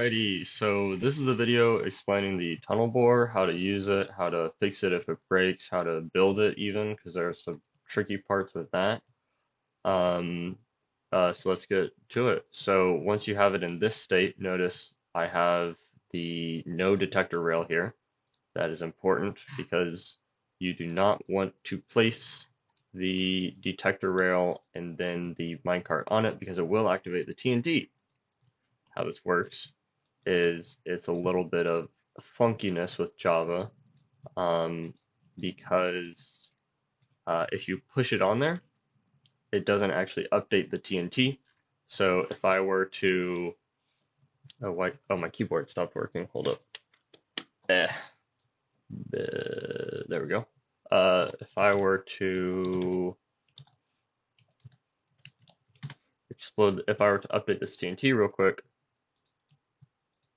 Alrighty, so this is a video explaining the tunnel bore, how to use it, how to fix it if it breaks, how to build it even, because there are some tricky parts with that. Um, so let's get to it. So once you have it in this state, notice I have the no detector rail here. That is important because you do not want to place the detector rail and then the minecart on it because it will activate the TNT. How this works is it's a little bit of funkiness with Java, um, because if you push it on there, it doesn't actually update the TNT. So if I were to, my keyboard stopped working. Hold up. Eh, there we go. If I were to explode, if I were to update this TNT real quick,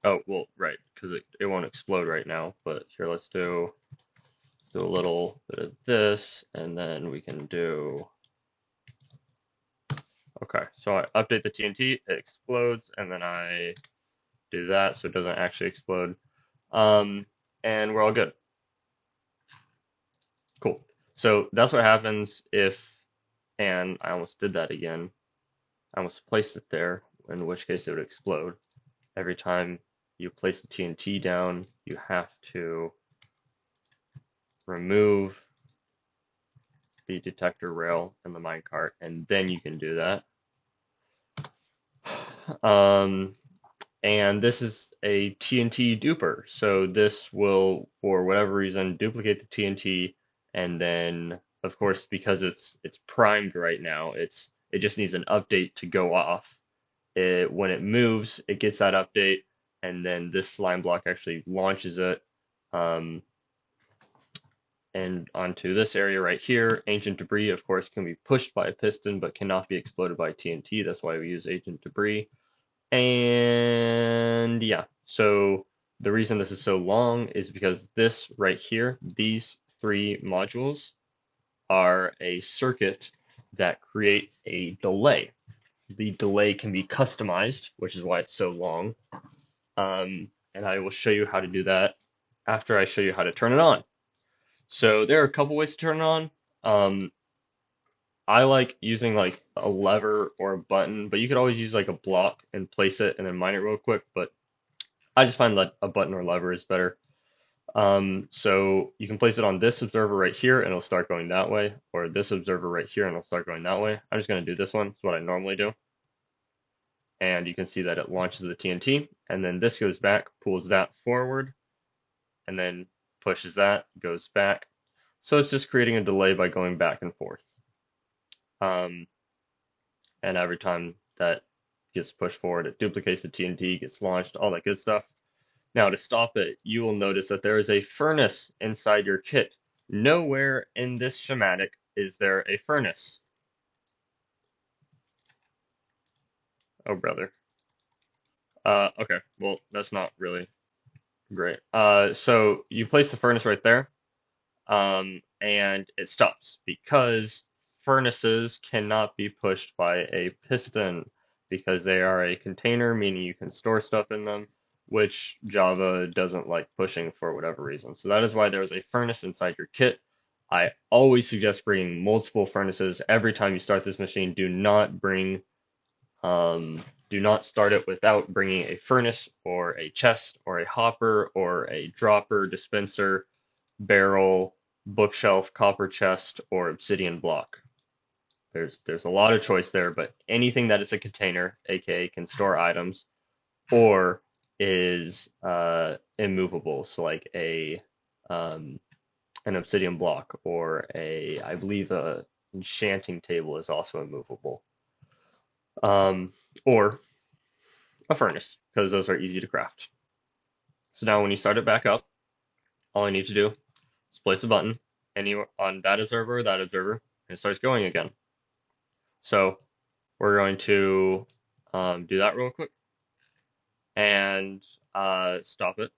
oh, well, right, because it won't explode right now, but here, let's do a little bit of this, and then we can do, okay, so I update the TNT, it explodes, and then I do that so it doesn't actually explode. Um, and we're all good. Cool. So that's what happens if, and I almost did that again. I almost placed it there, in which case it would explode. Every time you place the TNT down, you have to remove the detector rail and the minecart, and then you can do that. Um, and this is a TNT duper. So this will, for whatever reason, duplicate the TNT, and then, of course, because it's primed right now, it just needs an update to go off. When it moves, it gets that update, and then this slime block actually launches it, um, and onto this area right here. Ancient debris, of course, can be pushed by a piston, but cannot be exploded by TNT. That's why we use ancient debris. And yeah, so the reason this is so long is because this right here, these three modules are a circuit that create a delay. The delay can be customized, which is why it's so long. And I will show you how to do that after I show you how to turn it on. So there are a couple ways to turn it on. Um, I like using like a lever or a button, but you could always use like a block and place it and then mine it real quick. But I just find that a button or lever is better. So you can place it on this observer right here and it'll start going that way, or this observer right here and it'll start going that way. I'm just going to do this one. It's what I normally do. And you can see that it launches the TNT, and then this goes back, pulls that forward, and then pushes that, goes back. So it's just creating a delay by going back and forth. Um, and every time that gets pushed forward, it duplicates the TNT, gets launched, all that good stuff. Now, to stop it, you will notice that there is a furnace inside your kit. Nowhere in this schematic is there a furnace. Oh, brother. Okay, well, that's not really great. So you place the furnace right there, and it stops because furnaces cannot be pushed by a piston because they are a container, meaning you can store stuff in them, which Java doesn't like pushing for whatever reason. So that is why there is a furnace inside your kit. I always suggest bringing multiple furnaces every time you start this machine. Do not start it without bringing a furnace or a chest or a hopper or a dropper, dispenser, barrel, bookshelf, copper chest, or obsidian block. There's a lot of choice there, but anything that is a container, aka can store items, or is immovable, so like a an obsidian block or I believe a enchanting table is also immovable, or a furnace because those are easy to craft. So now when you start it back up, all I need to do is place a button anywhere on that observer or that observer, and it starts going again. So we're going to do that real quick and stop it.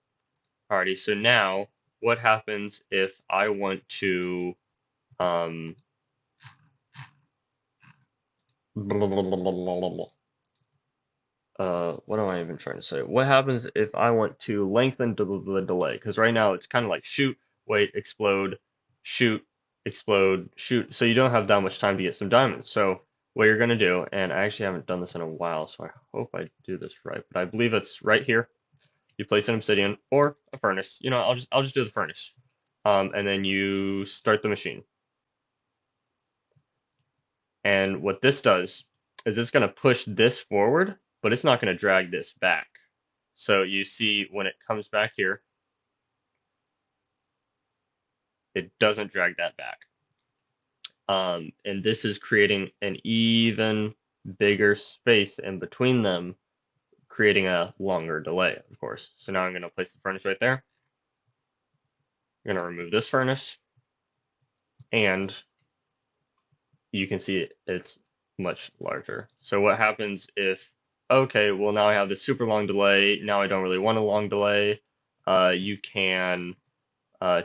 Alrighty, so now what happens if I want to um, what am I even trying to say? What happens if I want to lengthen the delay? Because right now it's kind of like shoot, wait, explode, shoot, explode, shoot. So you don't have that much time to get some diamonds. So what you're gonna do, and I actually haven't done this in a while, so I hope I do this right, but I believe it's right here. You place an obsidian or a furnace. You know, I'll just do the furnace. And then you start the machine. And what this does is it's going to push this forward, but it's not going to drag this back. So you see when it comes back here, it doesn't drag that back. And this is creating an even bigger space in between them, creating a longer delay, of course. So now I'm going to place the furnace right there. I'm going to remove this furnace, and you can see it's much larger. So what happens if, okay, well now I have this super long delay, now I don't really want a long delay. You can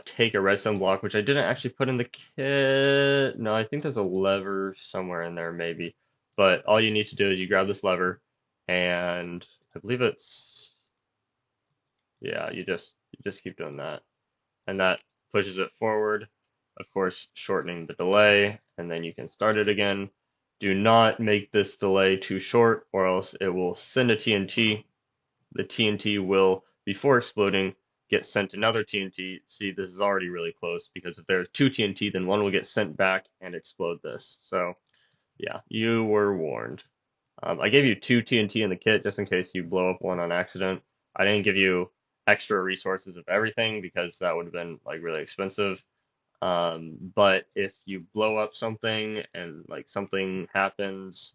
take a redstone block, which I didn't actually put in the kit. No, I think there's a lever somewhere in there maybe. But all you need to do is you grab this lever and I believe it's, yeah, you just keep doing that. And that pushes it forward, of course, shortening the delay, and then you can start it again. Do not make this delay too short, or else it will send a TNT. The TNT will, before exploding, get sent another TNT. See, this is already really close because if there's two TNT, then one will get sent back and explode this. So, yeah, you were warned. I gave you two TNT in the kit just in case you blow up one on accident. I didn't give you extra resources of everything because that would have been like really expensive. But if you blow up something and like something happens,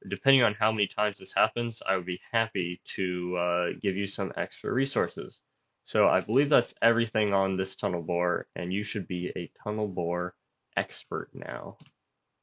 depending on how many times this happens, I would be happy to give you some extra resources. So I believe that's everything on this tunnel bore, and you should be a tunnel bore expert now.